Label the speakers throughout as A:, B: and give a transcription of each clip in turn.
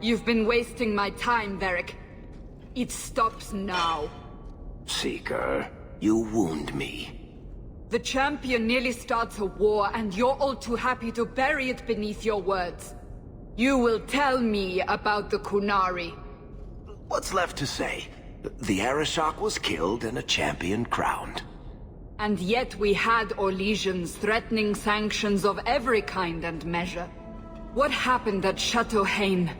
A: You've been wasting my time, Varric. It stops now.
B: Seeker, you wound me.
A: The champion nearly starts a war, and you're all too happy to bury it beneath your words. You will tell me about the Qunari.
B: What's left to say? The Arishok was killed and a champion crowned.
A: And yet we had Orlesians threatening sanctions of every kind and measure. What happened at Chateau Hain?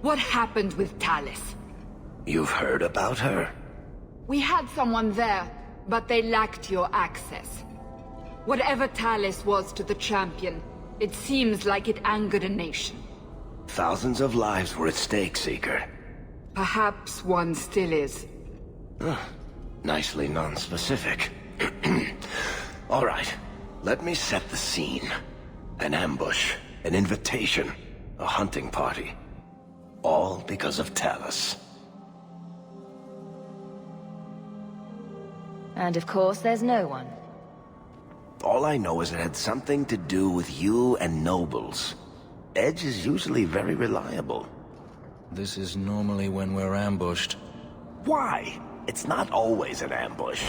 A: What happened with Talis?
B: You've heard about her?
A: We had someone there, but they lacked your access. Whatever Talis was to the champion, it seems like it angered a nation.
B: Thousands of lives were at stake, Seeker.
A: Perhaps one still is.
B: Nicely non-specific. All right, let me set the scene. An ambush, an invitation, a hunting party. All because of Talis.
C: And of course, there's no one.
B: All I know is it had something to do with you and nobles. Edge is usually very reliable.
D: This is normally when we're ambushed.
B: Why? It's not always an ambush.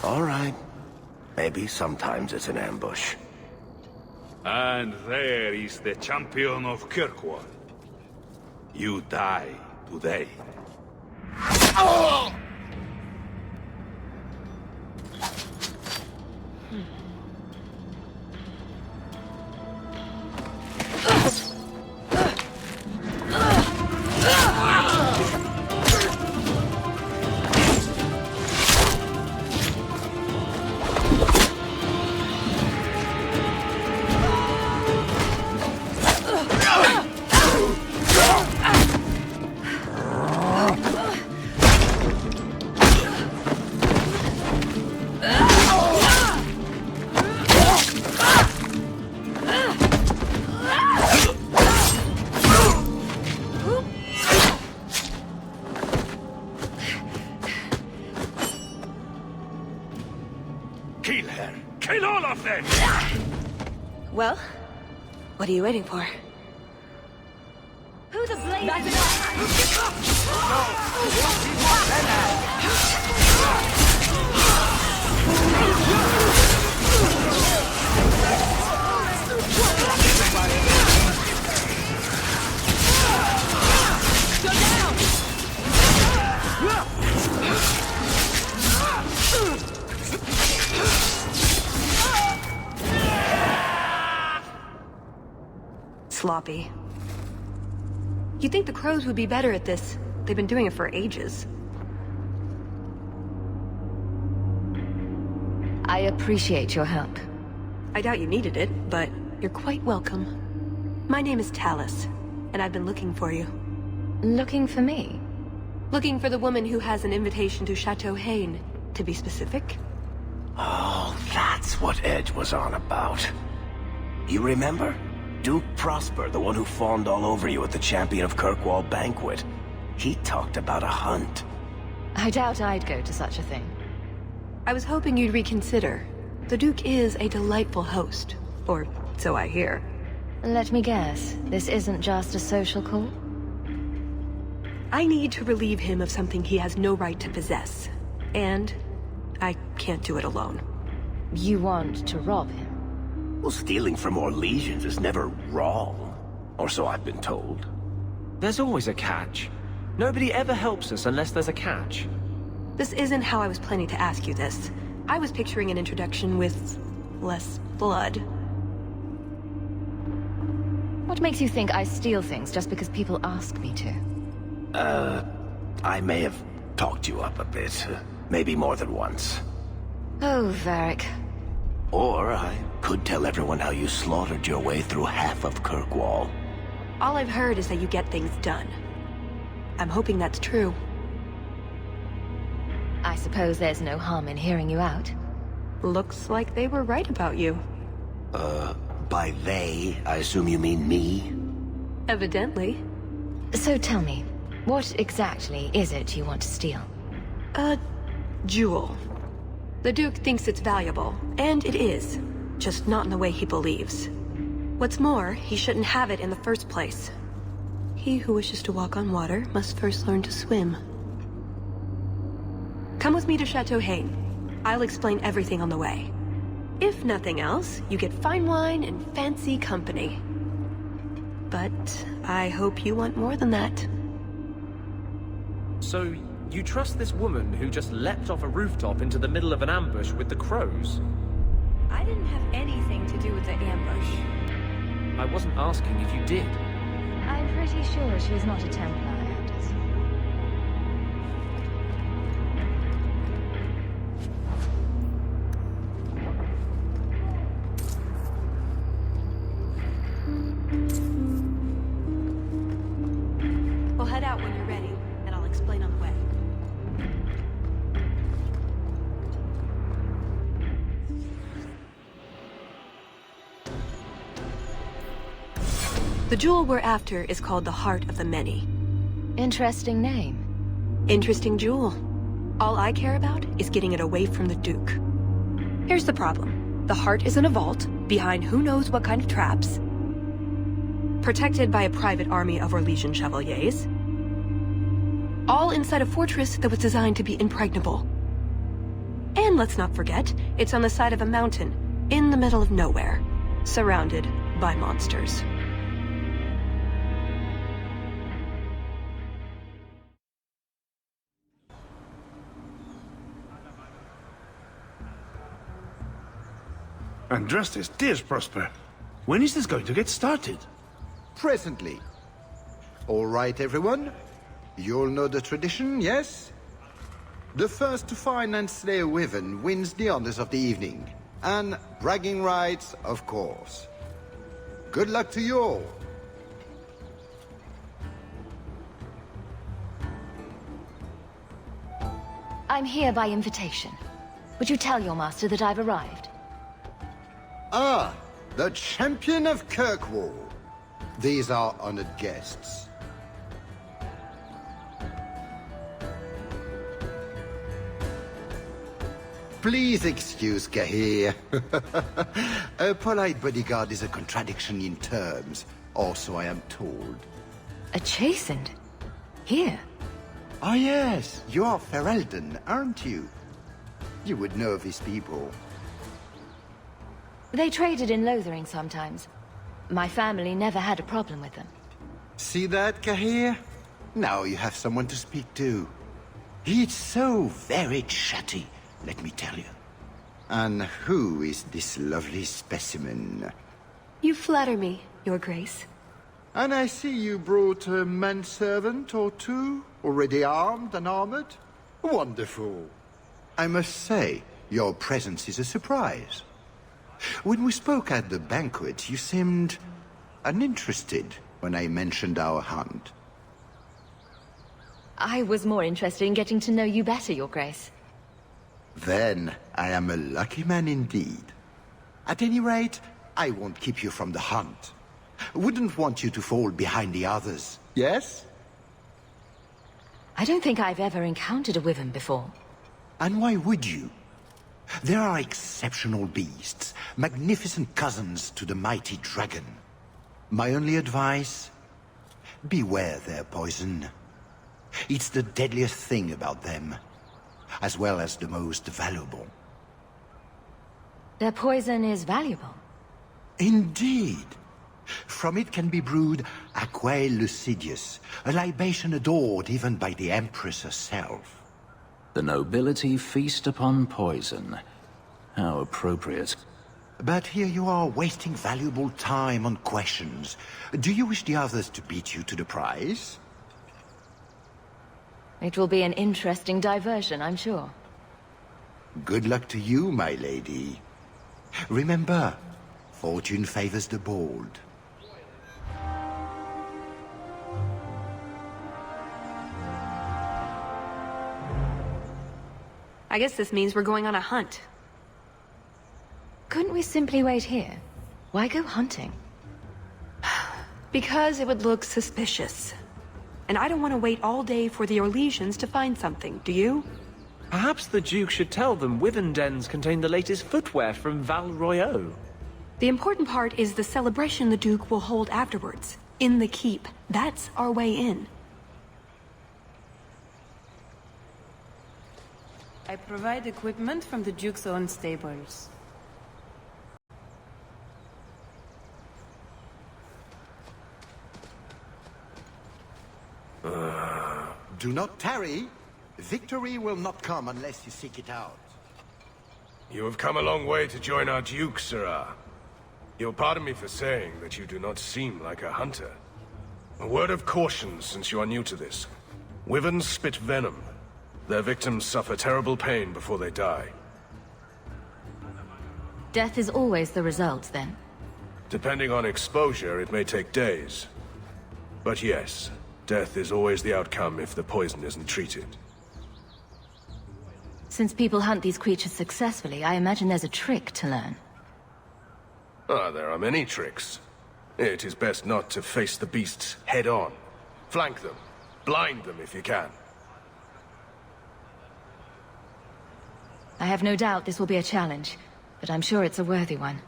B: All right. Maybe sometimes it's an ambush.
E: And there is the champion of Kirkwall. You die today.
B: Oh!
E: Kill her! Kill all of them!
F: Well, what are you waiting for?
C: Who the blade
F: Sloppy. You'd think the crows would be better at this. They've been doing it for ages.
C: I appreciate your help.
F: I doubt you needed it, but you're quite welcome. My name is Talis, and I've been looking for you.
C: Looking for me?
F: Looking for the woman who has an invitation to Chateau Hain, to be specific.
B: Oh, that's what Edge was on about. You remember? Duke Prosper, the one who fawned all over you at the Champion of Kirkwall banquet. He talked about a hunt.
C: I doubt I'd go to such a thing.
F: I was hoping you'd reconsider. The Duke is a delightful host, or so I hear.
C: Let me guess, this isn't just a social call?
F: I need to relieve him of something he has no right to possess. And I can't do it alone.
C: You want to rob him?
B: Well, stealing from Orlesians is never wrong. Or so I've been told.
G: There's always a catch. Nobody ever helps us unless there's a catch.
F: This isn't how I was planning to ask you this. I was picturing an introduction with less blood.
C: What makes you think I steal things just because people ask me to?
B: I may have talked you up a bit. Maybe more than once.
C: Oh, Varric.
B: Or I could tell everyone how you slaughtered your way through half of Kirkwall.
F: All I've heard is that you get things done. I'm hoping that's true.
C: I suppose there's no harm in hearing you out.
F: Looks like they were right about you.
B: By they, I assume you mean me?
F: Evidently.
C: So tell me, what exactly is it you want to steal?
F: A jewel. The Duke thinks it's valuable, and it is. just not in the way he believes. What's more, he shouldn't have it in the first place. He who wishes to walk on water must first learn to swim. Come with me to Chateau Hain. I'll explain everything on the way. If nothing else, you get fine wine and fancy company. But I hope you want more than that.
G: So, you trust this woman who just leapt off a rooftop into the middle of an ambush with the crows?
F: I didn't have anything to do with the ambush.
G: I wasn't asking if you did.
C: I'm pretty sure she's not a Templar, Anders.
F: We'll head out when you're ready, and I'll explain on the way. The jewel we're after is called the Heart of the Many.
C: Interesting name.
F: Interesting jewel. All I care about is getting it away from the Duke. Here's the problem. The heart is in a vault, behind who knows what kind of traps, protected by a private army of Orlesian chevaliers, all inside a fortress that was designed to be impregnable. And let's not forget, it's on the side of a mountain, in the middle of nowhere, surrounded by monsters.
E: Andrastes, dears Prosper. When is this going to get started?
H: Presently. All right, everyone. You'll know the tradition, yes? The first to find and slay a wyvern wins the honors of the evening. And bragging rights, of course. Good luck to you all.
C: I'm here by invitation. Would you tell your master that I've arrived?
H: Ah, the champion of Kirkwall. These are honored guests. Please excuse Cahir. A polite bodyguard is a contradiction in terms, also I am told.
C: A chastened? Here?
H: Ah yes, you are Ferelden, aren't you? You would know these people.
C: They traded in Lothering sometimes. My family never had a problem with them.
H: See that, Cahir? Now you have someone to speak to. It's so very chatty, let me tell you. And who is this lovely specimen?
F: You flatter me, Your Grace.
H: And I see you brought a manservant or two, already armed and armored. Wonderful. I must say, your presence is a surprise. When we spoke at the banquet, you seemed uninterested when I mentioned our hunt.
C: I was more interested in getting to know you better, Your Grace.
H: Then I am a lucky man indeed. At any rate, I won't keep you from the hunt. Wouldn't want you to fall behind the others, yes?
C: I don't think I've ever encountered a wyvern before.
H: And why would you? There are exceptional beasts, magnificent cousins to the mighty dragon. My only advice? Beware their poison. It's the deadliest thing about them, as well as the most valuable.
C: Their poison is valuable.
H: Indeed. From it can be brewed Aquae Lucidius, a libation adored even by the Empress herself.
D: The nobility feast upon poison. How appropriate.
H: But here you are wasting valuable time on questions. Do you wish the others to beat you to the prize?
C: It will be an interesting diversion, I'm sure.
H: Good luck to you, my lady. Remember, fortune favors the bold.
F: I guess this means we're going on a hunt.
C: Couldn't we simply wait here? Why go hunting?
F: Because it would look suspicious. And I don't want to wait all day for the Orlesians to find something, do you?
G: Perhaps the Duke should tell them wyvern dens contain the latest footwear from Val Royeaux.
F: The important part is the celebration the Duke will hold afterwards. In the keep. That's our way in.
I: I provide equipment from the Duke's own stables.
H: Do not tarry. Victory will not come unless you seek it out.
J: You have come a long way to join our Duke, Sirrah. You'll pardon me for saying that you do not seem like a hunter. A word of caution since you are new to this. Wyverns spit venom. Their victims suffer terrible pain before they die.
C: Death is always the result, then?
J: Depending on exposure, it may take days. But yes, death is always the outcome if the poison isn't treated.
C: Since people hunt these creatures successfully, I imagine there's a trick to learn.
J: Ah, there are many tricks. It is best not to face the beasts head-on. Flank them. Blind them if you can.
C: I have no doubt this will be a challenge, but I'm sure it's a worthy one.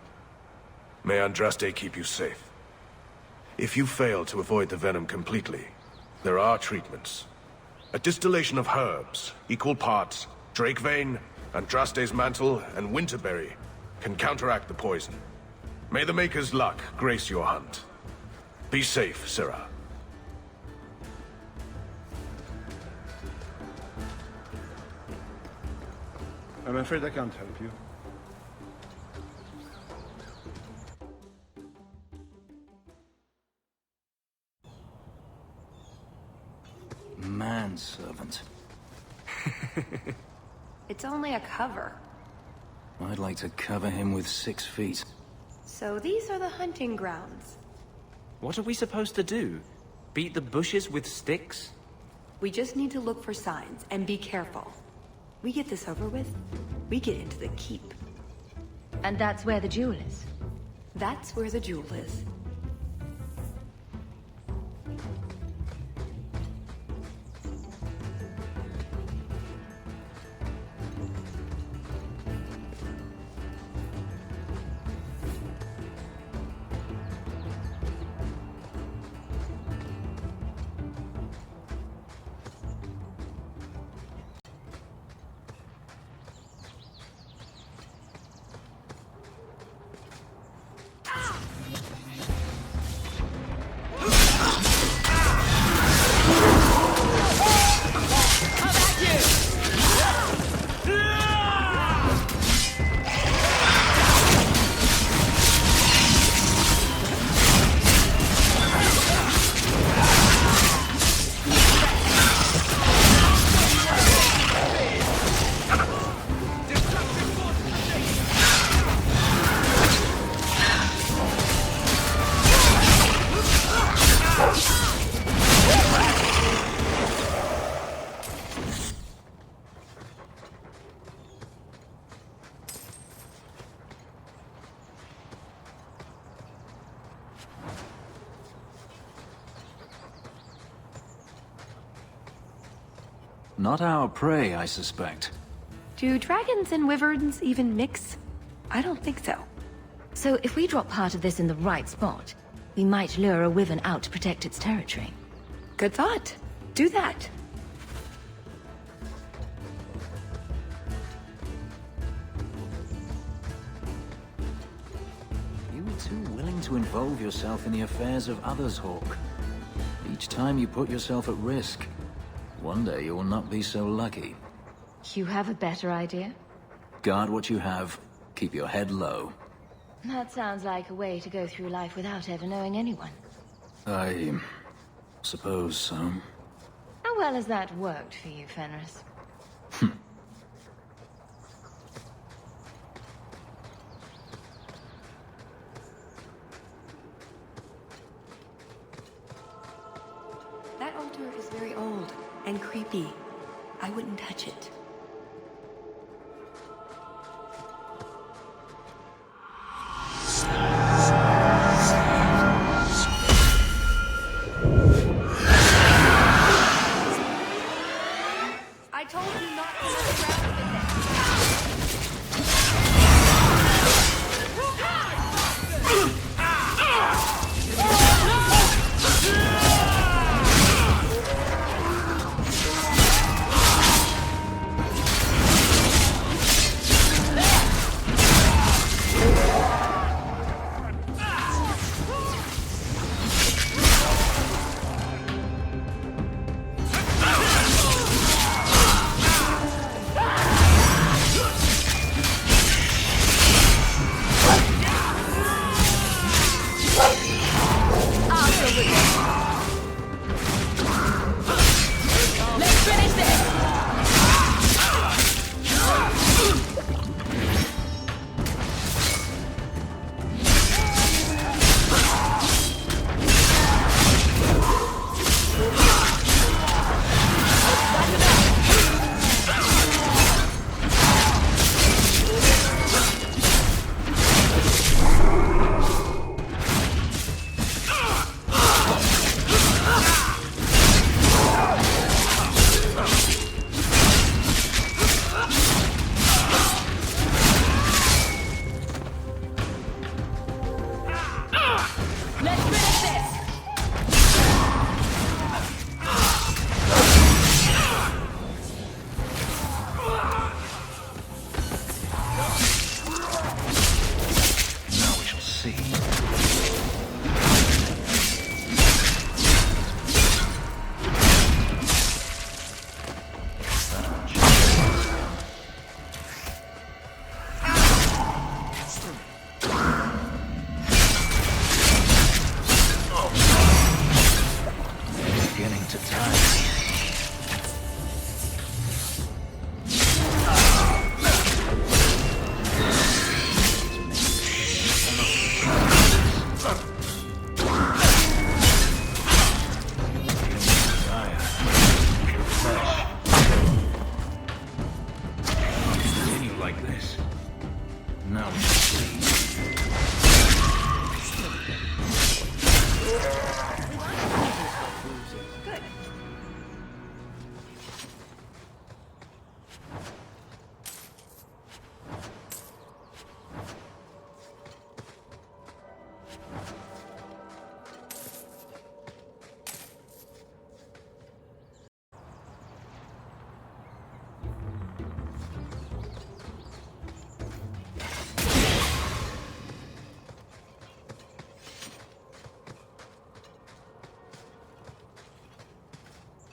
J: May Andraste keep you safe. If you fail to avoid the venom completely, there are treatments. A distillation of herbs, equal parts, Drakevein, Andraste's mantle, and winterberry can counteract the poison. May the Maker's luck grace your hunt. Be safe, Sirrah.
E: I'm afraid I can't help you.
D: Manservant.
F: It's only a cover.
D: I'd like to cover him with 6 feet.
F: So these are the hunting grounds.
G: What are we supposed to do? Beat the bushes with sticks?
F: We just need to look for signs and be careful. We get this over with, we get into the keep.
C: And that's where the jewel is?
F: That's where the jewel is.
D: Not our prey, I suspect.
F: Do dragons and wyverns even mix? I don't think so.
C: So if we drop part of this in the right spot, we might lure a wyvern out to protect its territory.
F: Good thought. Do that.
D: You were too willing to involve yourself in the affairs of others, Hawk. Each time you put yourself at risk. One day you will not be so lucky.
C: You have a better idea?
D: Guard what you have. Keep your head low.
C: That sounds like a way to go through life without ever knowing anyone.
D: I suppose so.
C: How well has that worked for you, Fenris?
F: That altar is very old and creepy. I wouldn't touch it. I told you not to mess around with it.
D: Now,
F: Good.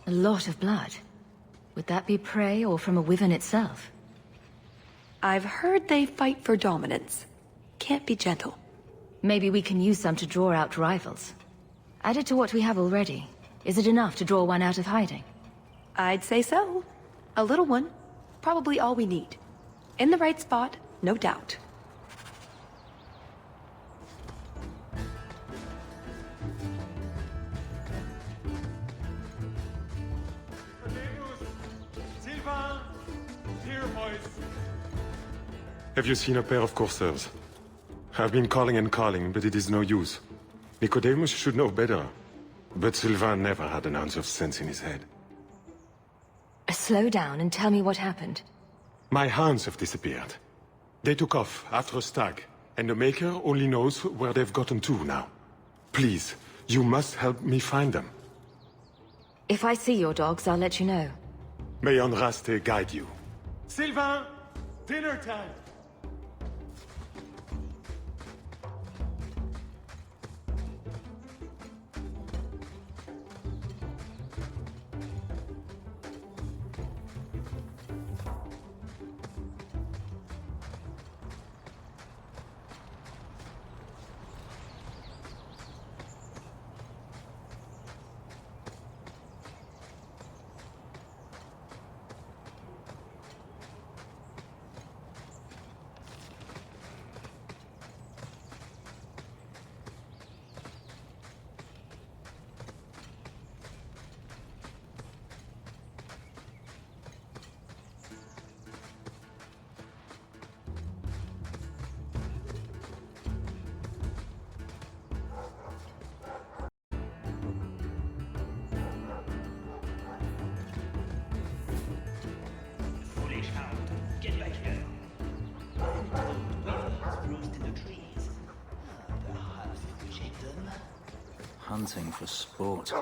C: A lot of blood. Would that be prey or from a wyvern itself?
F: I've heard they fight for dominance. Can't be gentle.
C: Maybe we can use some to draw out rivals. Added to what we have already, is it enough to draw one out of hiding?
F: I'd say so. A little one. Probably all we need. In the right spot, no doubt.
K: Have you seen a pair of coursers? I've been calling and calling, but it is no use. Nicodemus should know better. But Sylvain never had an ounce of sense in his head.
C: Slow down and tell me what happened.
K: My hounds have disappeared. They took off after a stag, and the Maker only knows where they've gotten to now. Please, you must help me find them.
C: If I see your dogs, I'll let you know.
K: May Andraste guide you.
E: Sylvain! Dinner time!
D: Hunting for sport.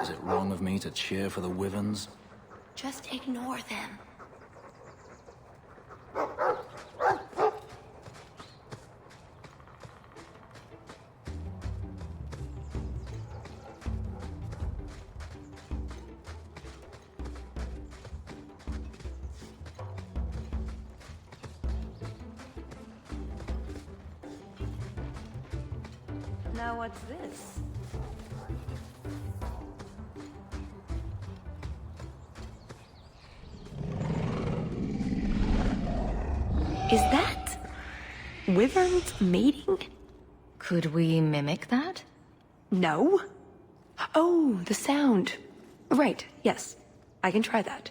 D: Is it wrong of me to cheer for the wyverns?
C: Just ignore them.
I: Now what's this?
F: Is that... wyverns mating?
C: Could we mimic that?
F: No. Oh, the sound. Right, yes. I can try that.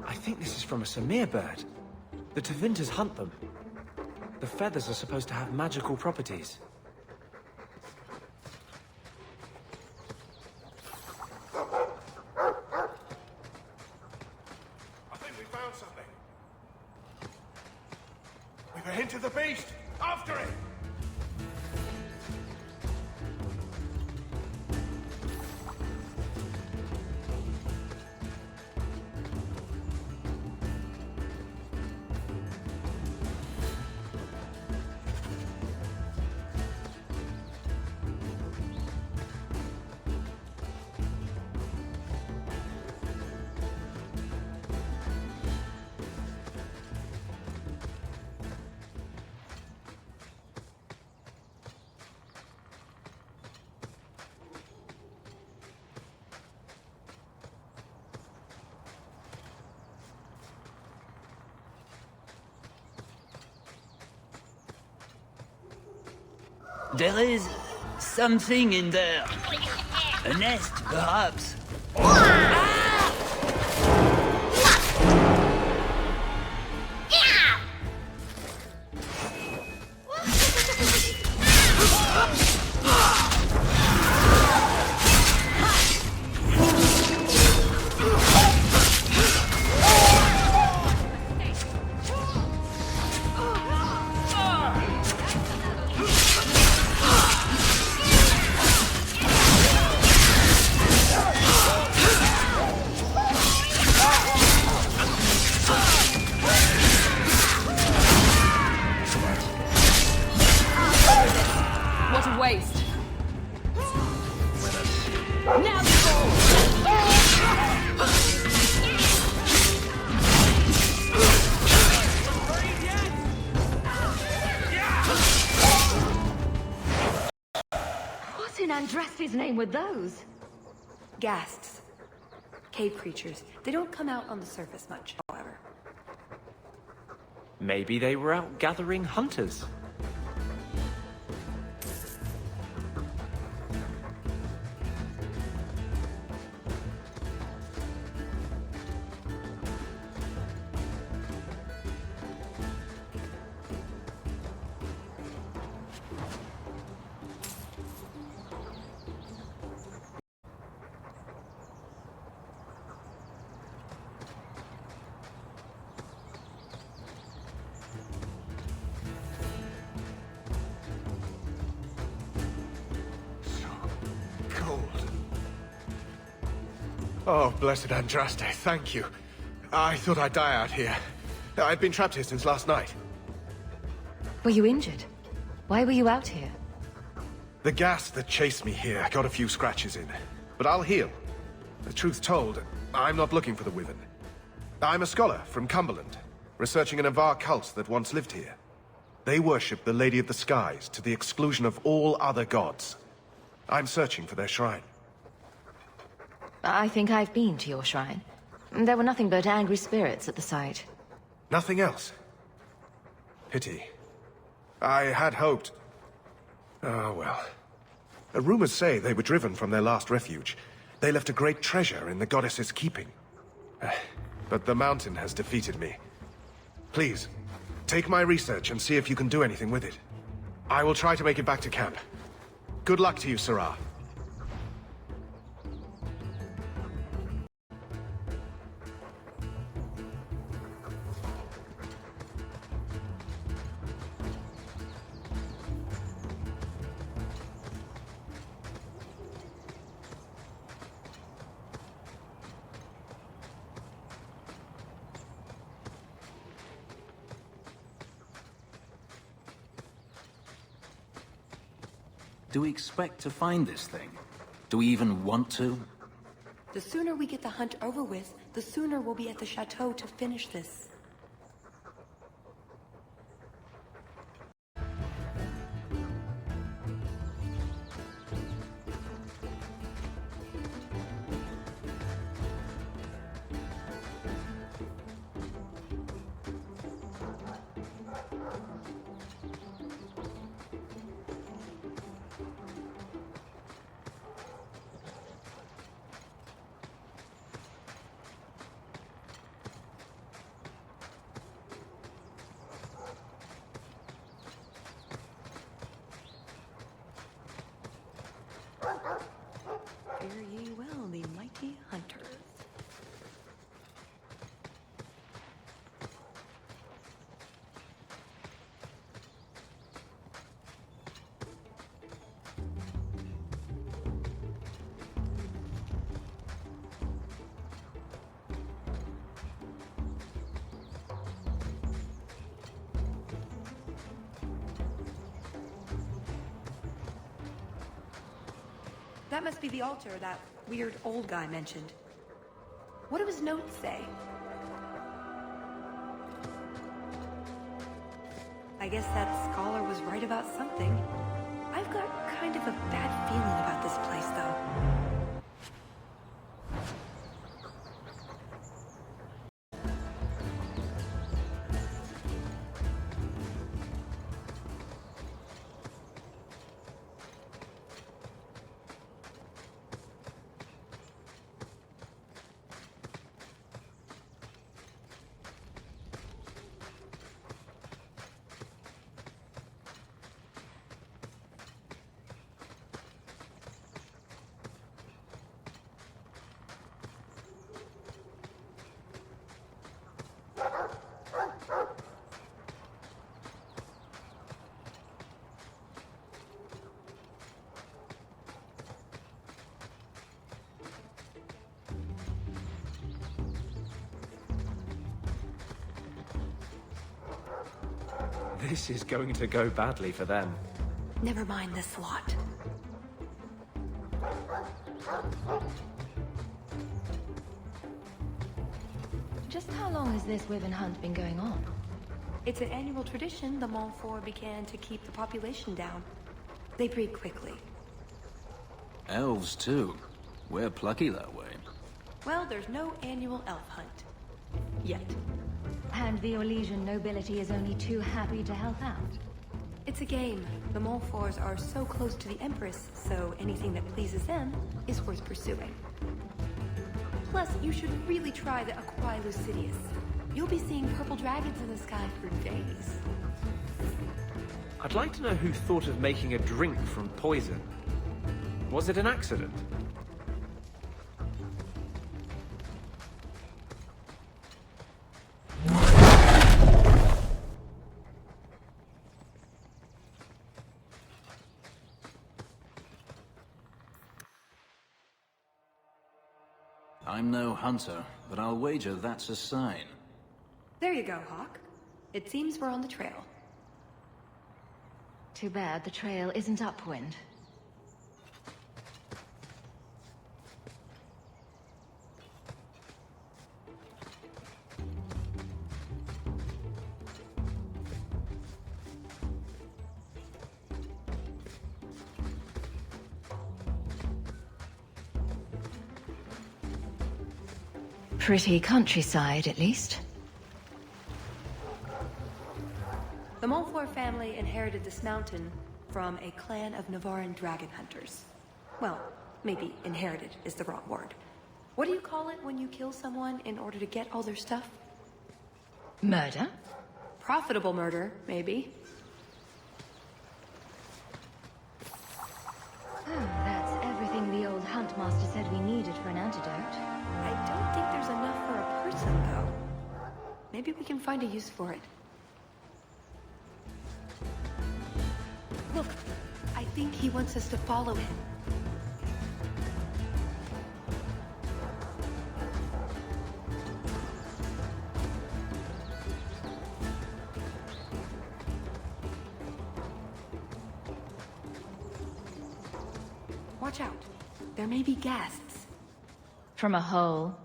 G: I think this is from a Samir bird. The Tevinters hunt them. The feathers are supposed to have magical properties.
J: I think we found something. We've a hint of the beast. After it!
L: There is something in there. A nest, perhaps.
A: What a waste.
C: What in Andraste's name were those?
F: Ghasts. Cave creatures. They don't come out on the surface much, however.
G: Maybe they were out gathering hunters.
J: Oh, blessed Andraste, thank you. I thought I'd die out here. I've been trapped here since last night.
C: Were you injured? Why were you out here?
J: The gas that chased me here got a few scratches in, but I'll heal. The truth told, I'm not looking for the Wyvern. I'm a scholar from Cumberland, researching an Avar cult that once lived here. They worship the Lady of the Skies to the exclusion of all other gods. I'm searching for their shrine.
C: I think I've been to your shrine. There were nothing but angry spirits at the site.
J: Nothing else. Pity. I had hoped... Oh, well. Rumors say they were driven from their last refuge. They left a great treasure in the goddess's keeping. But the mountain has defeated me. Please, take my research and see if you can do anything with it. I will try to make it back to camp. Good luck to you, Sarah.
D: Do we expect to find this thing? Do we even want to?
F: The sooner we get the hunt over with, the sooner we'll be at the chateau to finish this. Fare ye well, the mighty hunters. That must be the altar that weird old guy mentioned. What do his notes say? I guess that scholar was right about something. I've got kind of a bad feeling about this place, though.
G: This is going to go badly for them.
F: Never mind this lot.
C: Just how long has this Wyvern hunt been going on?
F: It's an annual tradition the Montfort began to keep the population down. They breed quickly.
D: Elves, too. We're plucky that way.
F: Well, there's no annual elf hunt. Yet.
C: And the Orlesian nobility is only too happy to help out.
F: It's a game. The Montforts are so close to the Empress, so anything that pleases them is worth pursuing. Plus, you should really try the Aquae Lucidius. You'll be seeing purple dragons in the sky for days.
G: I'd like to know who thought of making a drink from poison. Was it an accident?
D: I'm no hunter, but I'll wager that's a sign.
F: There you go, Hawk. It seems we're on the trail.
C: Too bad the trail isn't upwind. Pretty countryside, at least.
F: The Montfort family inherited this mountain from a clan of Navarran dragon hunters. Well, maybe inherited is the wrong word. What do you call it when you kill someone in order to get all their stuff?
C: Murder?
F: Profitable murder, maybe.
C: Oh, that's everything the old huntmaster said we needed for an antidote.
F: I don't think there's enough for a person, though. Maybe we can find a use for it. Look, I think he wants us to follow him. Watch out. There may be guests.
C: From a hole.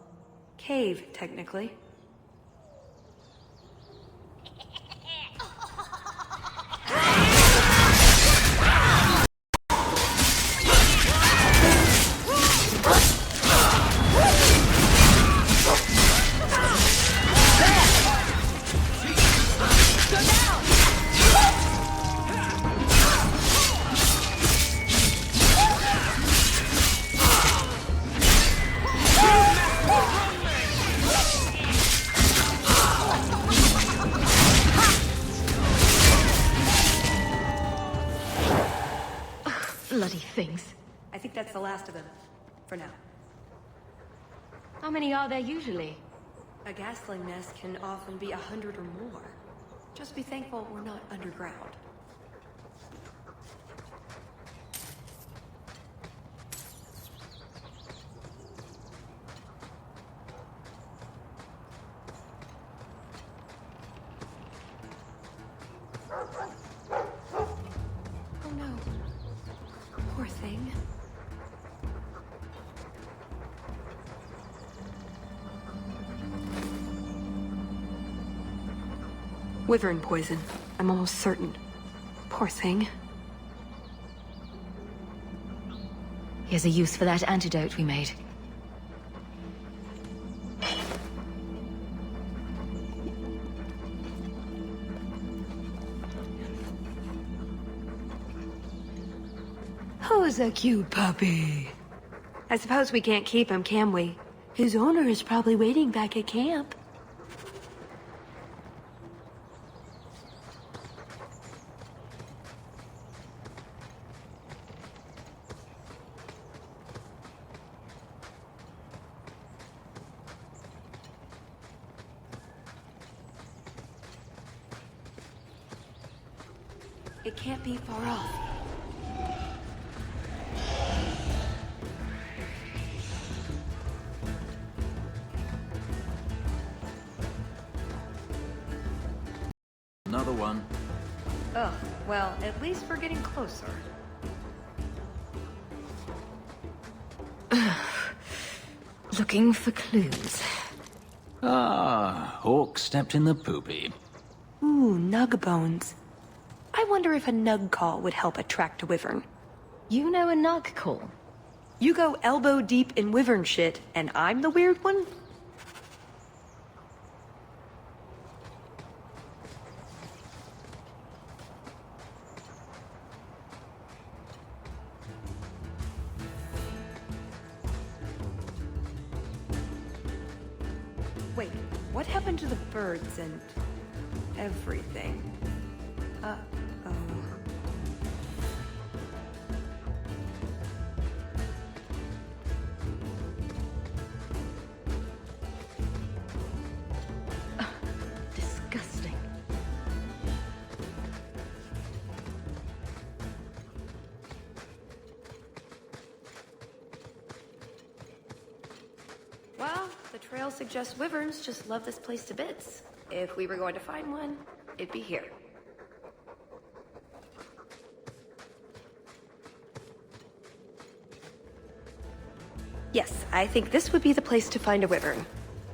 F: Cave, technically.
C: Bloody things.
F: I think that's the last of them. For now.
C: How many are there usually?
F: A gasling nest can often be 100 or more. Just be thankful we're not underground. Oh no. Poor thing. Wyvern poison. I'm almost certain. Poor thing.
C: Here's a use for that antidote we made.
F: Who's a cute puppy? I suppose we can't keep him, can we? His owner is probably waiting back at camp. It can't be far off.
D: Another one.
F: Ugh, well, at least we're getting closer.
C: Looking for clues.
D: Ah, Hawk stepped in the poopy.
F: Ooh, nug bones. I wonder if a nug call would help attract a wyvern.
C: You know a nug call?
F: You go elbow deep in wyvern shit, and I'm the weird one? Wait, what happened to the birds and everything? Uh-oh.
C: Disgusting.
F: Well, the trail suggests wyverns just love this place to bits. If we were going to find one, it'd be here. Yes, I think this would be the place to find a wyvern.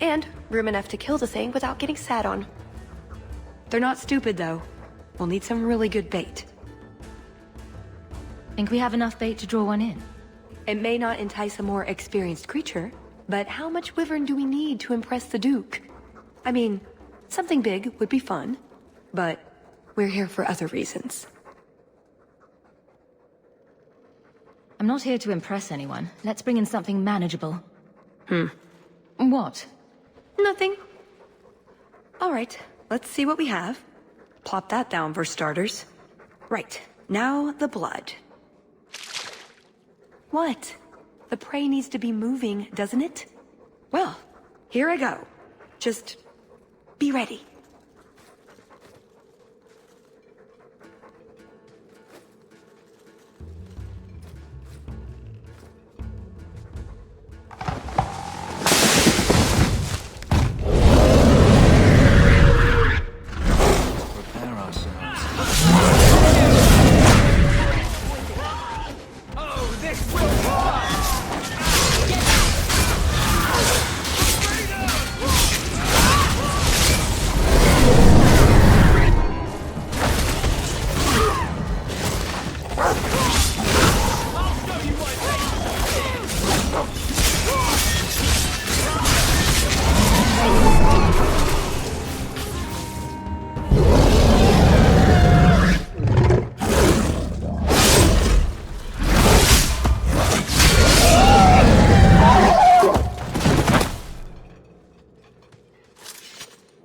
F: And room enough to kill the thing without getting sat on. They're not stupid, though. We'll need some really good bait.
C: Think we have enough bait to draw one in?
F: It may not entice a more experienced creature, but how much wyvern do we need to impress the Duke? I mean, something big would be fun, but we're here for other reasons.
C: I'm not here to impress anyone. Let's bring in something manageable. What?
F: Nothing. All right, let's see what we have. Plop that down for starters. Right, now the blood. What? The prey needs to be moving, doesn't it? Well, here I go. Just be ready.
D: Prepare ourselves.
L: Oh, this will work!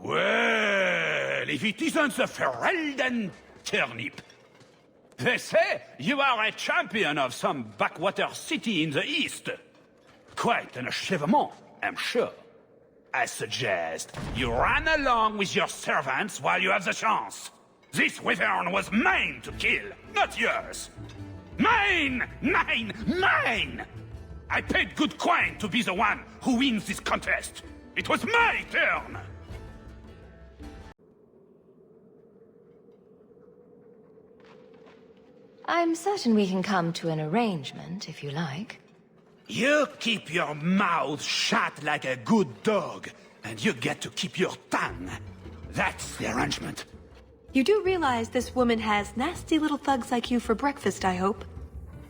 E: Well, if it isn't the Ferelden turnip. They say you are a champion of some backwater city in the east. Quite an achievement, I'm sure. I suggest you run along with your servants while you have the chance. This wyvern was mine to kill, not yours. Mine! Mine! Mine! I paid good coin to be the one who wins this contest. It was my turn!
C: I'm certain we can come to an arrangement, if you like.
E: You keep your mouth shut like a good dog, and you get to keep your tongue. That's the arrangement.
F: You do realize this woman has nasty little thugs like you for breakfast, I hope?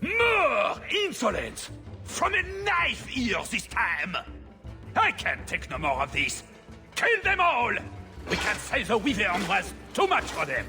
E: More insolence! From a knife ear this time! I can't take no more of this. Kill them all! We can't say the wyvern was too much for them.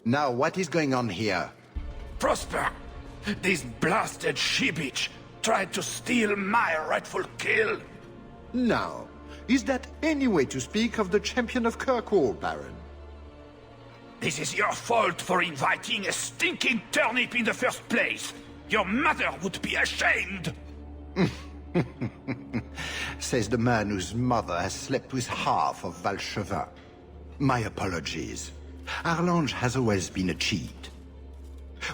H: Now, what is going on here?
E: Prosper! This blasted she-bitch tried to steal my rightful kill.
H: Now, is that any way to speak of the champion of Kirkwall, Baron?
E: This is your fault for inviting a stinking turnip in the first place. Your mother would be ashamed.
H: says the man whose mother has slept with half of Valchevin. My apologies. Arlange has always been a cheat.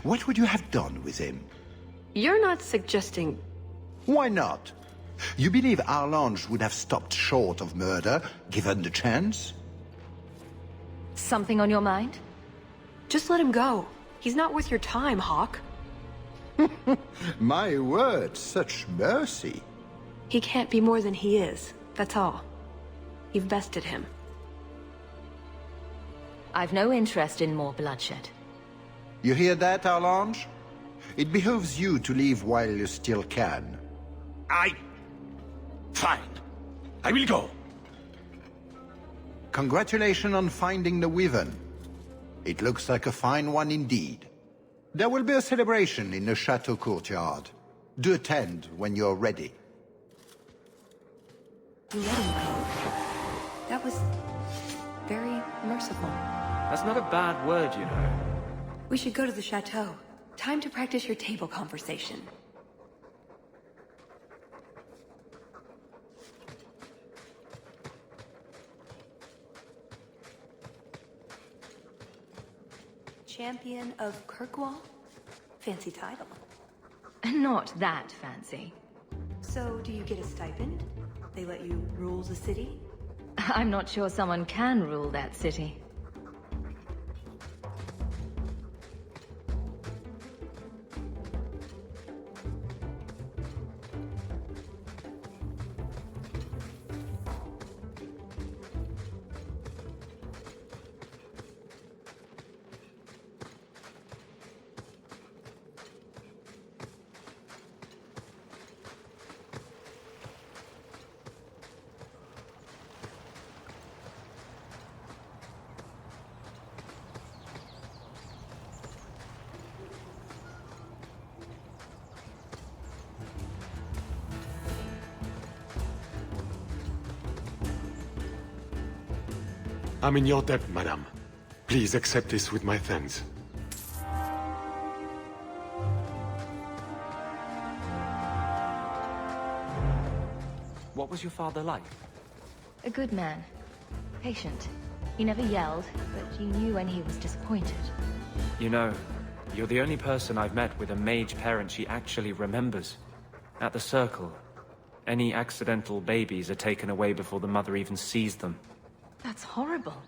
H: What would you have done with him?
F: You're not suggesting...
H: Why not? You believe Arlange would have stopped short of murder, given the chance?
C: Something on your mind?
F: Just let him go. He's not worth your time, Hawk.
H: My word, such mercy.
F: He can't be more than he is, that's all. You've bested him.
C: I've no interest in more bloodshed.
H: You hear that, Arlange? It behooves you to leave while you still can.
E: Fine. I will go.
H: Congratulations on finding the Wyvern. It looks like a fine one indeed. There will be a celebration in the chateau courtyard. Do attend when you're ready.
F: You let him go. That was... very merciful.
G: That's not a bad word, you know.
F: We should go to the chateau. Time to practice your table conversation. Champion of Kirkwall? Fancy title.
C: Not that fancy.
F: So, do you get a stipend? They let you rule the city?
C: I'm not sure someone can rule that city.
K: I'm in your debt, madame. Please accept this with my thanks.
G: What was your father like?
C: A good man. Patient. He never yelled, but you knew when he was disappointed.
G: You know, you're the only person I've met with a mage parent she actually remembers. At the Circle, any accidental babies are taken away before the mother even sees them.
C: That's horrible.